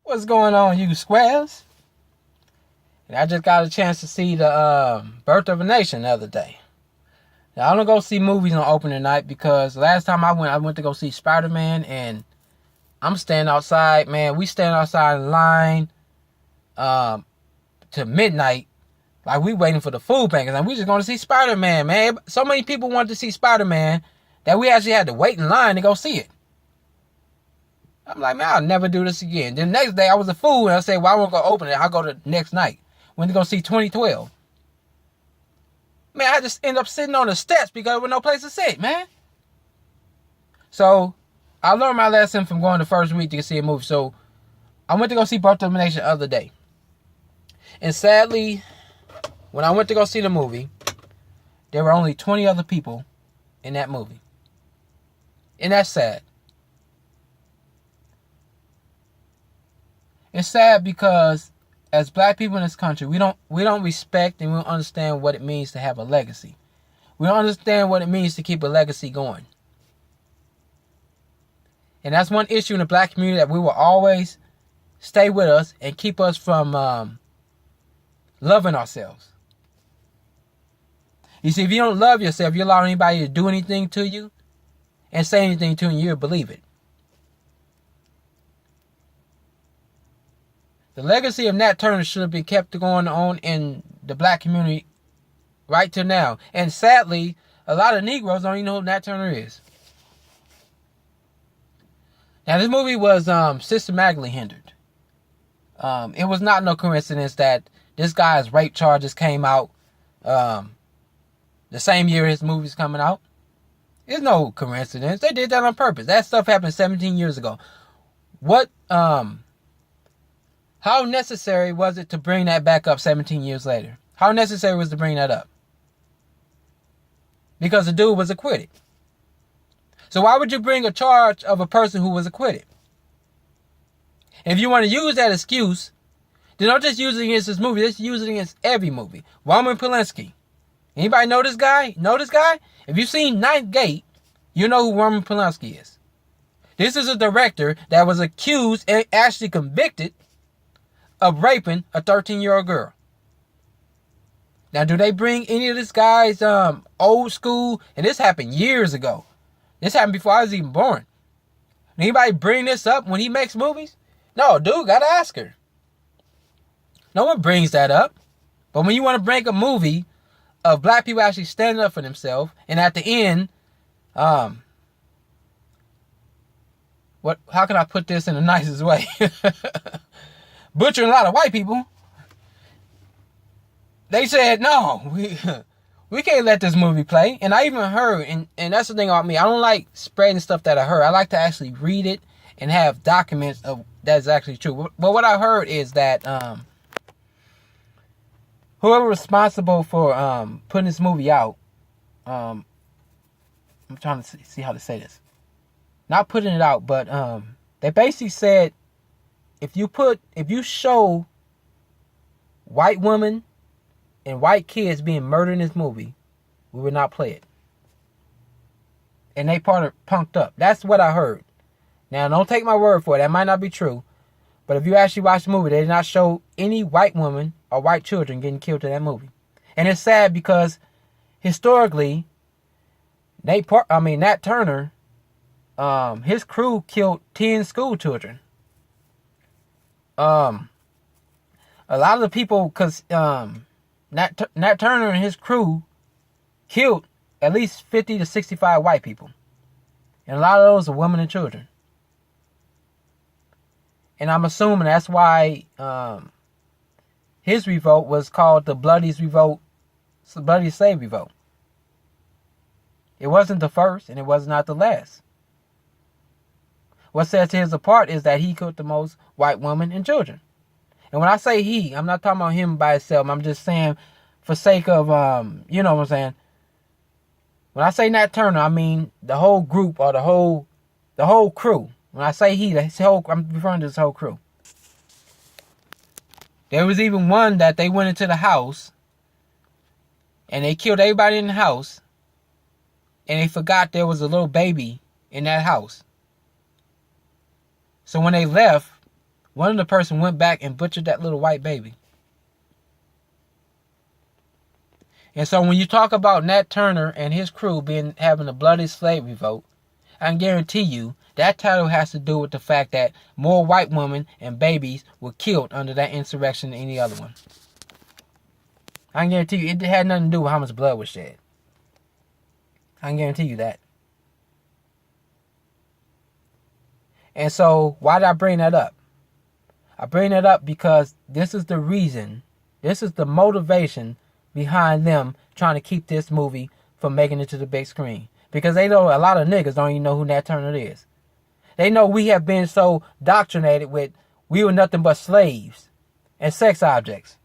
What's going on, you squares? And I just got a chance to see the Birth of a Nation the other day. Now, I don't go see movies on opening night because last time I went to go see Spider-Man, and I'm standing outside, man. We stand outside in line to midnight, like we waiting for the food packets, and we just going to see Spider-Man, man. So many people wanted to see Spider-Man that we actually had to wait in line to go see it. I'm like, man, I'll never do this again. Then the next day, I was a fool, and I said, well, I won't go open it. I'll go the next night. Went to go see 2012. Man, I just ended up sitting on the steps because there was no place to sit, man. So, I learned my lesson from going the first week to see a movie. So, I went to go see Birth of a Nation the other day. And sadly, when I went to go see the movie, there were only 20 other people in that movie. And that's sad. It's sad because as black people in this country, we don't respect and we don't understand what it means to have a legacy. We don't understand what it means to keep a legacy going. And that's one issue in the black community that we will always stay with us and keep us from loving ourselves. You see, if you don't love yourself, you allow anybody to do anything to you and say anything to you, you'll believe it. The legacy of Nat Turner should have been kept going on in the black community right till now. And sadly, a lot of Negroes don't even know who Nat Turner is. Now, this movie was systematically hindered. It was not no coincidence that this guy's rape charges came out the same year his movie's coming out. It's no coincidence. They did that on purpose. That stuff happened 17 years ago. How necessary was it to bring that back up 17 years later? How necessary was it to bring that up? Because the dude was acquitted. So why would you bring a charge of a person who was acquitted? And if you want to use that excuse, then don't just use it against this movie. Just use it against every movie. Roman Polanski. Anybody know this guy? If you've seen Ninth Gate, you know who Roman Polanski is. This is a director that was accused and actually convicted of raping a 13-year-old girl. Now, do they bring any of this guy's old school? And this happened years ago. This happened before I was even born. Anybody bring this up when he makes movies? No, dude, got an Oscar. No one brings that up. But when you want to bring a movie of black people actually standing up for themselves, and at the end, how can I put this in the nicest way? Butchering a lot of white people. They said, no, we can't let this movie play. And I even heard, and that's the thing about me, I don't like spreading stuff that I heard. I like to actually read it and have documents of that's actually true. But what I heard is that whoever was responsible for putting this movie out, I'm trying to see how to say this. Not putting it out, but they basically said, if you show white women and white kids being murdered in this movie, we would not play it. And they part of punked up. That's what I heard. Now, don't take my word for it. That might not be true. But if you actually watch the movie, they did not show any white woman or white children getting killed in that movie. And it's sad because historically, Nat Turner, his crew killed 10 school children. A lot of the people, because Nat Turner and his crew killed at least 50 to 65 white people. And a lot of those are women and children. And I'm assuming that's why his revolt was called the Bloody Slave Revolt. It wasn't the first, and it was not the last. What sets his apart is that he killed the most white women and children. And when I say he, I'm not talking about him by himself. I'm just saying for sake of, you know what I'm saying? When I say Nat Turner, I mean the whole group or the whole crew. When I say he, I'm referring to this whole crew. There was even one that they went into the house and they killed everybody in the house, and they forgot there was a little baby in that house. So when they left, one of the person went back and butchered that little white baby. And so when you talk about Nat Turner and his crew having a bloody slave revolt, I can guarantee you that title has to do with the fact that more white women and babies were killed under that insurrection than any other one. I can guarantee you it had nothing to do with how much blood was shed. I can guarantee you that. And so why did I bring that up? I bring that up because this is the reason, this is the motivation behind them trying to keep this movie from making it to the big screen. Because they know a lot of niggas don't even know who Nat Turner is. They know we have been so doctrinated with we were nothing but slaves and sex objects.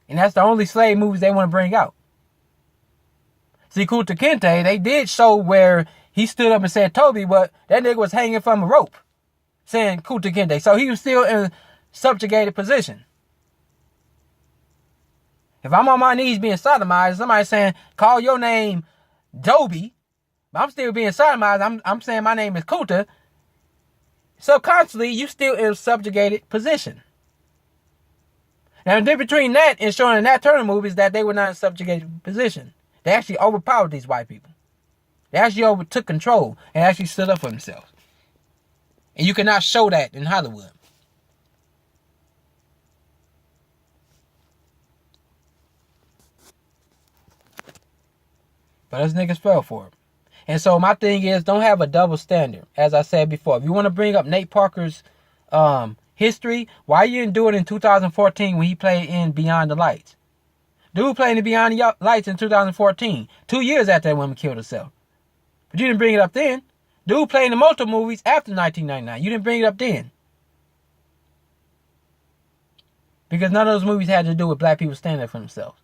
And that's the only slave movies they want to bring out. See, Kunta Kinte, they did show where he stood up and said Toby, but that nigga was hanging from a rope saying Kunta Kinte. So he was still in a subjugated position. If I'm on my knees being sodomized, somebody saying, call your name Dobie, but I'm still being sodomized, I'm saying my name is Kunta. Subconsciously, you still in a subjugated position. Now, the difference between that and showing the Nat Turner movies is that they were not in a subjugated position. They actually overpowered these white people. They actually overtook control and actually stood up for themselves. And you cannot show that in Hollywood. But us niggas fell for it. And so my thing is, don't have a double standard. As I said before, if you want to bring up Nate Parker's history, why you didn't do it in 2014 when he played in Beyond the Lights? Dude played in Beyond the Lights in 2014, 2 years after that woman killed herself. But you didn't bring it up then. Dude played in multiple movies after 1999. You didn't bring it up then. Because none of those movies had to do with black people standing up for themselves.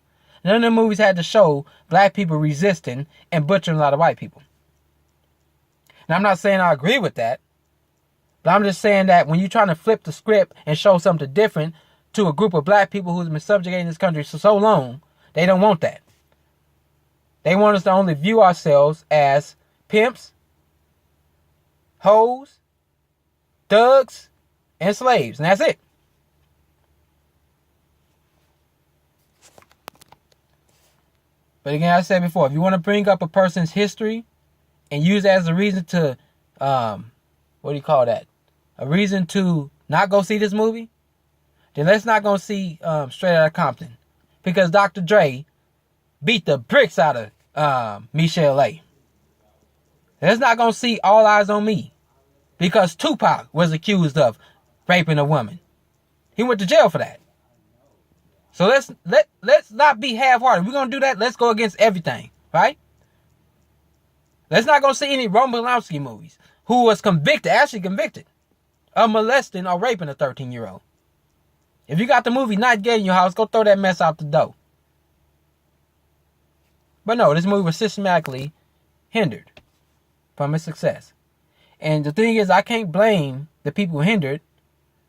None of the movies had to show black people resisting and butchering a lot of white people. Now, I'm not saying I agree with that. But I'm just saying that when you're trying to flip the script and show something different to a group of black people who's been subjugating this country for so long, they don't want that. They want us to only view ourselves as pimps, hoes, thugs, and slaves. And that's it. But again, I said before, if you want to bring up a person's history and use it as a reason to, what do you call that? A reason to not go see this movie, then let's not go see Straight Outta Compton. Because Dr. Dre beat the bricks out of Michelle A. Let's not go see All Eyes on Me. Because Tupac was accused of raping a woman. He went to jail for that. So let's not be half-hearted. We're going to do that. Let's go against everything, right? Let's not go see any Roman Polanski movies who was actually convicted of molesting or raping a 13-year-old. If you got the movie Not Gay in your house, go throw that mess out the door. But no, this movie was systematically hindered from its success. And the thing is, I can't blame the people hindered.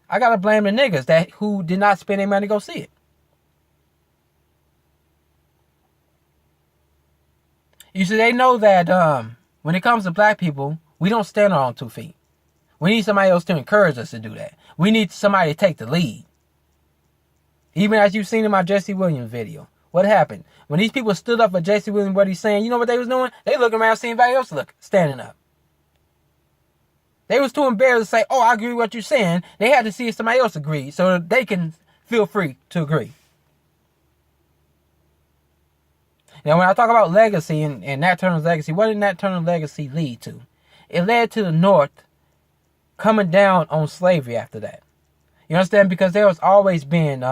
I got to blame the niggas who did not spend their money to go see it. You see, they know that when it comes to black people, we don't stand on our own 2 feet. We need somebody else to encourage us to do that. We need somebody to take the lead. Even as you've seen in my Jesse Williams video. What happened? When these people stood up for Jesse Williams, what he's saying, you know what they was doing? They looking around seeing everybody else standing up. They was too embarrassed to say, oh, I agree with what you're saying. They had to see if somebody else agreed so that they can feel free to agree. Now, when I talk about legacy and Nat Turner's legacy, what did Nat Turner's legacy lead to? It led to the North coming down on slavery after that. You understand? Because there was always been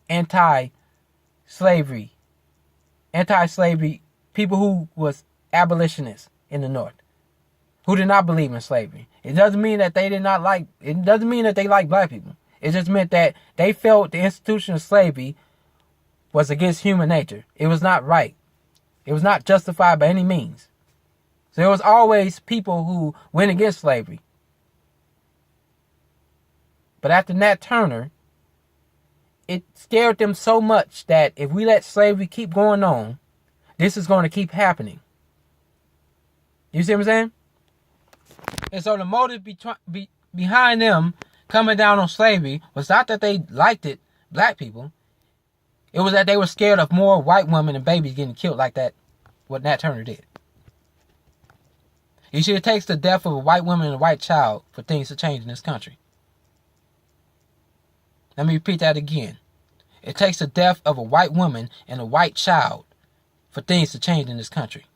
anti-slavery people who was abolitionists in the North, who did not believe in slavery. It doesn't mean that they liked black people. It just meant that they felt the institution of slavery was against human nature. It was not right. It was not justified by any means. So there was always people who went against slavery. But after Nat Turner, it scared them so much that if we let slavery keep going on, this is going to keep happening. You see what I'm saying? And so the motive behind them coming down on slavery was not that they liked it, black people. It was that they were scared of more white women and babies getting killed like that, what Nat Turner did. You see, it takes the death of a white woman and a white child for things to change in this country. Let me repeat that again. It takes the death of a white woman and a white child for things to change in this country.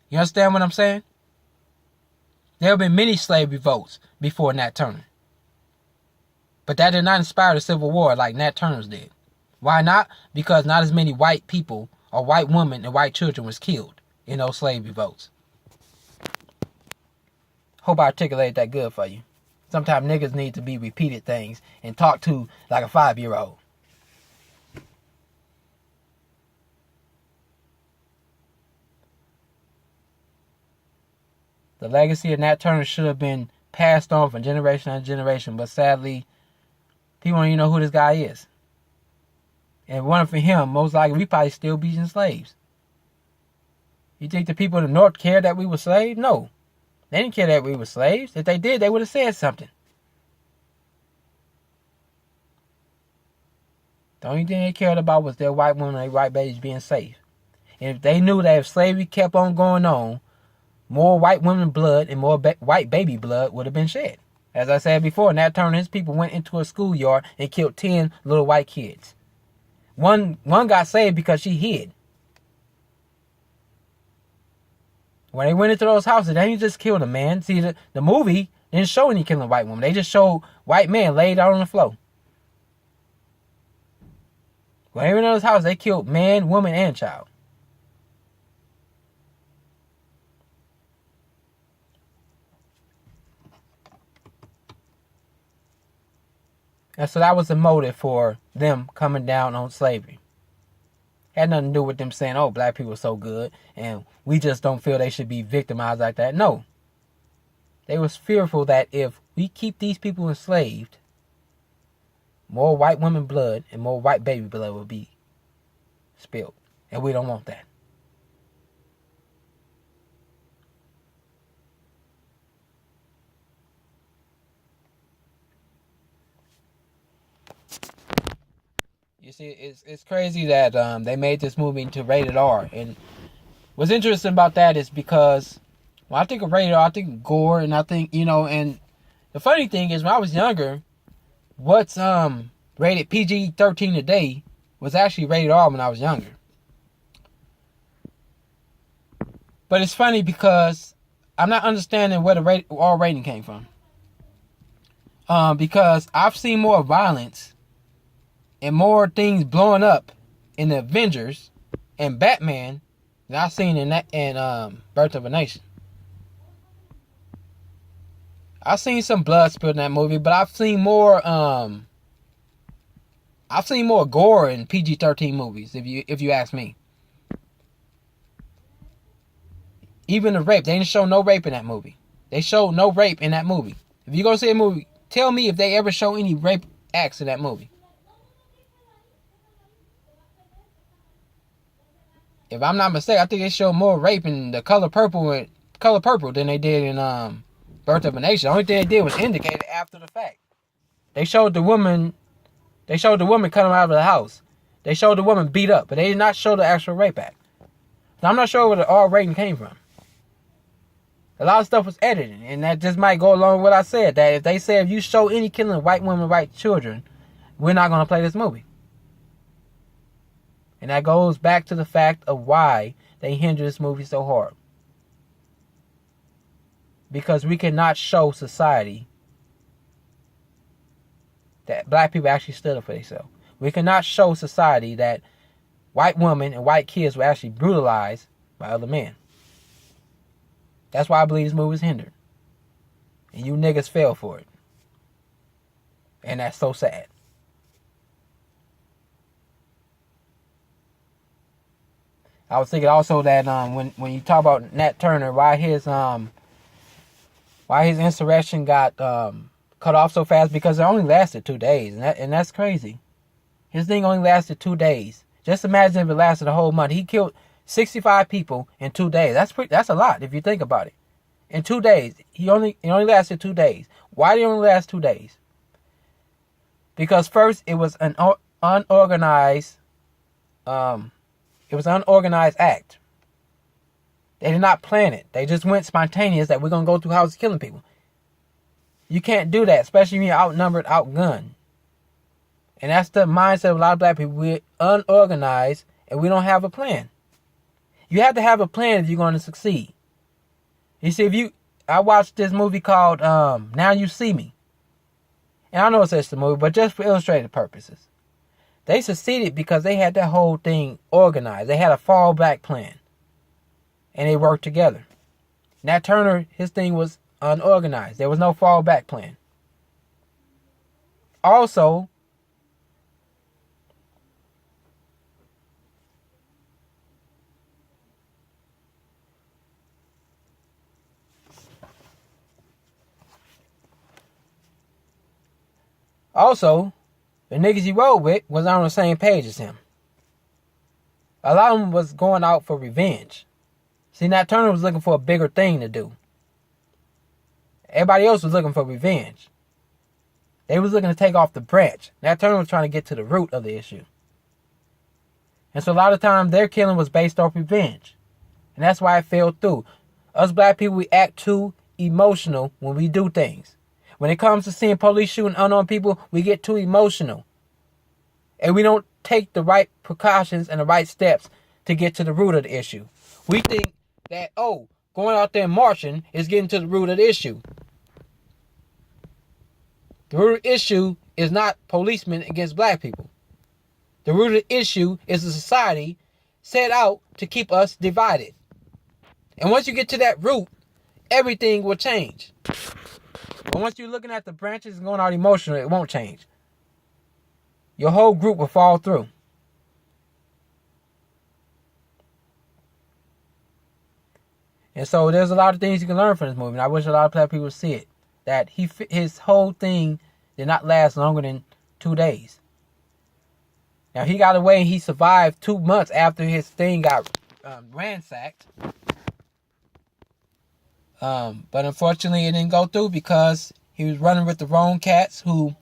You understand what I'm saying? There have been many slave revolts before Nat Turner. But that did not inspire the Civil War like Nat Turner's did. Why not? Because not as many white people or white women and white children was killed in those slave revolts. Hope I articulated that good for you. Sometimes niggas need to be repeated things and talked to like a 5-year-old. The legacy of Nat Turner should have been passed on from generation to generation, but sadly, people don't even know who this guy is. And if it wasn't for him, most likely we probably still be slaves. You think the people in the North cared that we were slaves? No. They didn't care that we were slaves. If they did, they would have said something. The only thing they cared about was their white women and their white babies being safe. And if they knew that if slavery kept on going on, more white women blood and more white baby blood would have been shed. As I said before, Nat Turner and his people went into a schoolyard and killed 10 little white kids. One got saved because she hid. When they went into those houses, they didn't just kill the man. See, the movie didn't show any killing white women. They just showed white men laid out on the floor. When they went into those houses, they killed man, woman, and child. And so that was the motive for them coming down on slavery. Had nothing to do with them saying, oh, black people are so good and we just don't feel they should be victimized like that. No. They was fearful that if we keep these people enslaved, more white women blood and more white baby blood will be spilled. And we don't want that. You see, it's crazy that they made this movie into rated R. And what's interesting about that is because when I think of rated R, I think of gore, and I think, and the funny thing is when I was younger, what's rated PG-13 today was actually rated R when I was younger. But it's funny because I'm not understanding where the rated R rating came from. Because I've seen more violence and more things blowing up in the Avengers and Batman than I've seen in Birth of a Nation. I've seen some blood spilled in that movie, but I've seen more gore in PG-13 movies, if you ask me. Even the rape, they didn't show no rape in that movie. They showed no rape in that movie. If you go see a movie, tell me if they ever show any rape acts in that movie. If I'm not mistaken, I think they showed more rape in The Color Purple than they did in Birth of a Nation. The only thing they did was indicate it after the fact. They showed the woman coming out of the house. They showed the woman beat up, but they did not show the actual rape act. So I'm not sure where the R rating came from. A lot of stuff was edited, and that just might go along with what I said, that if they say if you show any killing of white women, white children, we're not going to play this movie. And that goes back to the fact of why they hinder this movie so hard. Because we cannot show society that black people actually stood up for themselves. We cannot show society that white women and white kids were actually brutalized by other men. That's why I believe this movie is hindered. And you niggas fell for it. And that's so sad. I was thinking also that when you talk about Nat Turner, why his insurrection got cut off so fast, because it only lasted 2 days, and that's crazy. His thing only lasted 2 days. Just imagine if it lasted a whole month. He killed 65 people in 2 days. That's a lot if you think about it. in 2 days. It only lasted 2 days. Why did it only last 2 days? Because first it was an unorganized act. They did not plan it. They just went spontaneous that we're gonna go through houses killing people. You can't do that, especially when you're outnumbered, outgunned. And that's the mindset of a lot of black people. We're unorganized and we don't have a plan. You have to have a plan if you're going to succeed. You see, I watched this movie called Now You See Me. And I know it's just a movie, but just for illustrative purposes. They succeeded because they had that whole thing organized. They had a fallback plan. And they worked together. Nat Turner, his thing was unorganized. There was no fallback plan. Also, the niggas he rode with was on the same page as him. A lot of them was going out for revenge. See, Nat Turner was looking for a bigger thing to do. Everybody else was looking for revenge. They was looking to take off the branch. Nat Turner was trying to get to the root of the issue. And so a lot of times their killing was based off revenge. And that's why it fell through. Us black people, we act too emotional when we do things. When it comes to seeing police shooting unarmed people, we get too emotional. And we don't take the right precautions and the right steps to get to the root of the issue. We think that, going out there and marching is getting to the root of the issue. The root of the issue is not policemen against black people. The root of the issue is a society set out to keep us divided. And once you get to that root, everything will change. But once you're looking at the branches and going out emotional, it won't change. Your whole group will fall through. And so there's a lot of things you can learn from this movie. And I wish a lot of black people would see it. That his whole thing did not last longer than 2 days. Now he got away and he survived 2 months after his thing got ransacked. But unfortunately it didn't go through because he was running with the wrong cats who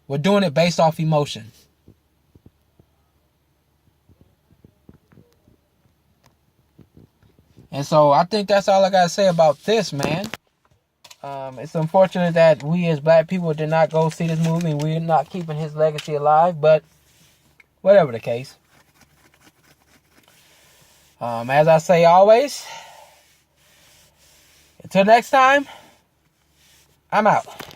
were doing it based off emotion. And so I think that's all I gotta say about this, man. It's unfortunate that we as black people did not go see this movie and we're not keeping his legacy alive, but whatever the case. As I say always, until next time, I'm out.